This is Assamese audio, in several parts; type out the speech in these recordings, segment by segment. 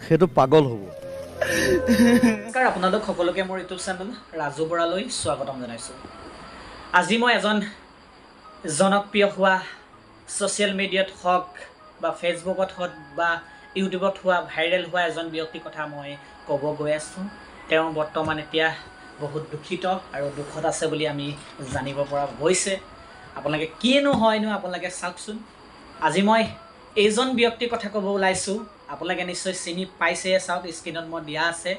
সেইটো পাগল হ'ব। নমস্কাৰ, আপোনালোক সকলোকে মোৰ ইউটিউব চেনেল ৰাজু বৰালৈ স্বাগতম জনাইছোঁ। আজি মই এজন জনপ্ৰিয় হোৱা ছ'চিয়েল মিডিয়াত হওক বা ফেচবুকত হওক বা ইউটিউবত হোৱা ভাইৰেল হোৱা এজন ব্যক্তিৰ কথা মই ক'ব গৈ আছোঁ। তেওঁ বৰ্তমান এতিয়া বহুত দুখিত আৰু দুখত আছে বুলি আমি জানিব পৰা গৈছে। আপোনালোকে কিনো হয়নো আপোনালোকে চাওকচোন। আজি মই এইজন ব্যক্তিৰ কথা ক'ব ওলাইছোঁ। আপোনালোকে নিশ্চয় চিনি পাইছে, চাওক স্ক্ৰীণত মই দিয়া আছে।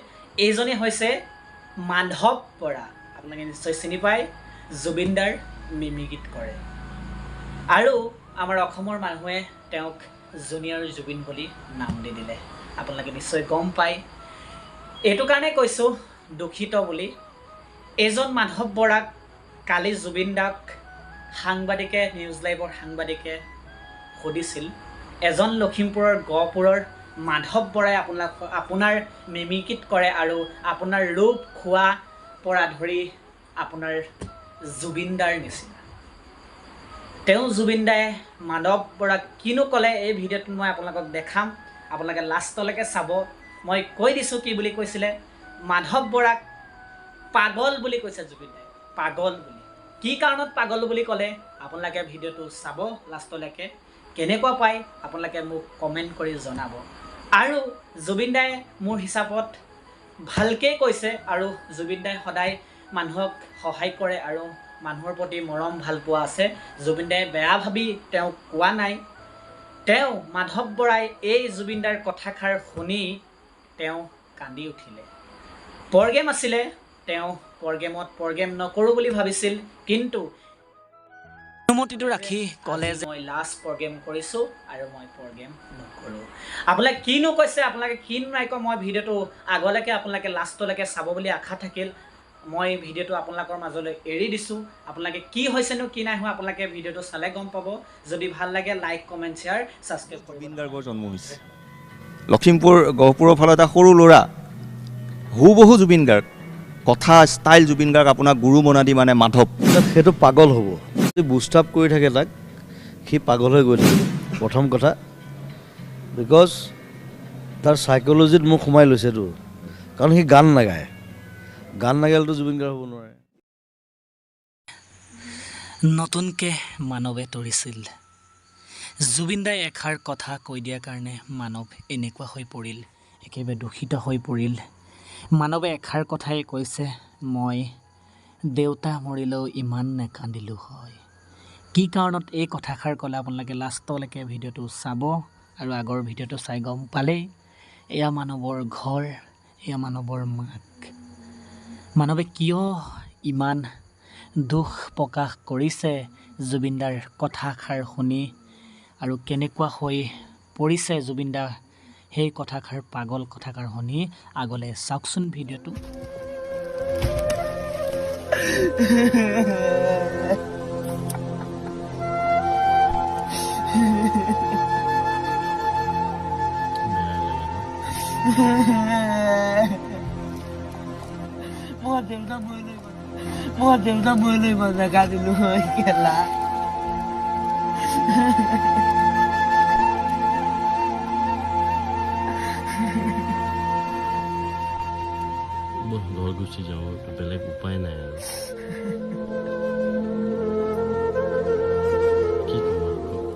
এইজনেই হৈছে মাধৱ বৰা। আপোনালোকে নিশ্চয় চিনি পায়, জুবিন দাৰ মিমিক্ৰি কৰে আৰু আমাৰ অসমৰ মানুহে তেওঁক জুনিয়ৰ জুবিন বুলি নাম দি দিলে। আপোনালোকে নিশ্চয় গম পায়। এইটো কাৰণে কৈছোঁ দুখিত বুলি। এইজন মাধৱ বৰাক কালি জুবিন দাক সাংবাদিকে, নিউজ লাইভৰ সাংবাদিকে সুধিছিল, এজন লখিমপুৰৰ গহপুৰৰ মাধৱ বৰাই আপোনাৰ মিমিক্ৰি কৰে আৰু আপোনাৰ ৰূপ খোৱা পৰা ধৰি আপোনাৰ জুবিন দাৰ নিচিনা। তেওঁ জুবিন দায়ে মাধৱ বৰাক কিনো ক'লে এই ভিডিঅ'টোত মই আপোনালোকক দেখাম। আপোনালোকে লাষ্টলৈকে চাব। মই কৈ দিছোঁ কি বুলি কৈছিলে। মাধৱ বৰাক পাগল বুলি কৈছে জুবিন দায়ে, পাগল বুলি। কি কাৰণত পাগল বুলি ক'লে আপোনালোকে ভিডিঅ'টো চাব লাষ্টলৈকে। কেনেকুৱা পায় আপোনালোকে মোক কমেণ্ট কৰি জনাব। আৰু জুবিন দায়ে মোৰ হিচাপত ভালকৈ কৈছে আৰু জুবিন দায়ে সদায় মানুহক সহায় কৰে আৰু মানুহৰ প্ৰতি মৰম ভাল পোৱা আছে। জুবিন দায়ে বেয়া ভাবি তেওঁক কোৱা নাই। তেওঁ মাধৱ বৰাই এই জুবিন দাৰ কথাষাৰ শুনি তেওঁ কান্দি উঠিলে। প্ৰগ্ৰেম আছিলে, তেওঁ প্ৰগ্ৰেম নকৰোঁ বুলি ভাবিছিল, কিন্তু অনুমতিটো ৰাখি ক'লে যে মই লাষ্ট প্ৰগ্ৰেম কৰিছোঁ আৰু মই প্ৰগ্ৰেম নকৰোঁ। আপোনালোকে কিনো কৈছে, আপোনালোকে কিনো নাই কয়, মই ভিডিঅ'টো আগলৈকে আপোনালোকে লাষ্টলৈকে চাব বুলি আশা থাকিল। মই ভিডিঅ'টো আপোনালোকৰ মাজলৈ এৰি দিছোঁ। আপোনালোকে কি হৈছেনো কি নাই হোৱা আপোনালোকে ভিডিঅ'টো চালে গম পাব। যদি ভাল লাগে লাইক, কমেণ্ট, শ্বেয়াৰ, ছাবস্ক্ৰাইব কৰিব। জুবিন গাৰ্গৰ জন্ম হৈছে লখিমপুৰ গহপুৰৰ ফালে এটা সৰু ল'ৰা, হুবহু জুবিন গাৰ্গ, কথা ষ্টাইল জুবিন গাৰ্গ, আপোনাৰ গুৰু মনাদি মানে মাধৱ। সেইটো পাগল হ'ব। যদি বুষ্টাপ কৰি থাকে তাক, সি পাগল হৈ গৈ থাকে। প্ৰথম কথা, বিকজ তাৰ চাইক'লজিত মোক সোমাই লৈছেতো। কাৰণ সি গান নাগায়, গান নাগালেতো জুবিন গাৰ্গ হ'ব নোৱাৰে। নতুনকৈ মানৱে তৰিছিল। জুবিন দাই এষাৰ কথা কৈ দিয়াৰ কাৰণে মানৱ এনেকুৱা হৈ পৰিল, একেবাৰে দূষিত হৈ পৰিল। মানৱে এষাৰ কথাই কৈছে, মই দেউতা মৰিলেও ইমান নেকান্দিলোঁ হয়। কি কাৰণত এই কথাষাৰ ক'লে আপোনালোকে লাষ্টলৈকে ভিডিঅ'টো চাব আৰু আগৰ ভিডিঅ'টো চাই গম পালেই। এয়া মানৱৰ ঘৰ, এয়া মানৱৰ মাক। মানৱে কিয় ইমান দুখ প্ৰকাশ কৰিছে জুবিন দাৰ কথাষাৰ শুনি আৰু কেনেকুৱা হৈ পৰিছে জুবিন দা সেই কথাষাৰ, পাগল কথাষাৰ শুনি। আগলৈ চাওকচোন ভিডিঅ'টো। মই দেউতা মৰিলে ইমান নাকান্দিলোঁ হয় কেলা। মই ঘৰ গুচি যাওঁ, বেলেগ উপায় নাই আৰু। কি ক'ম আৰু কওক।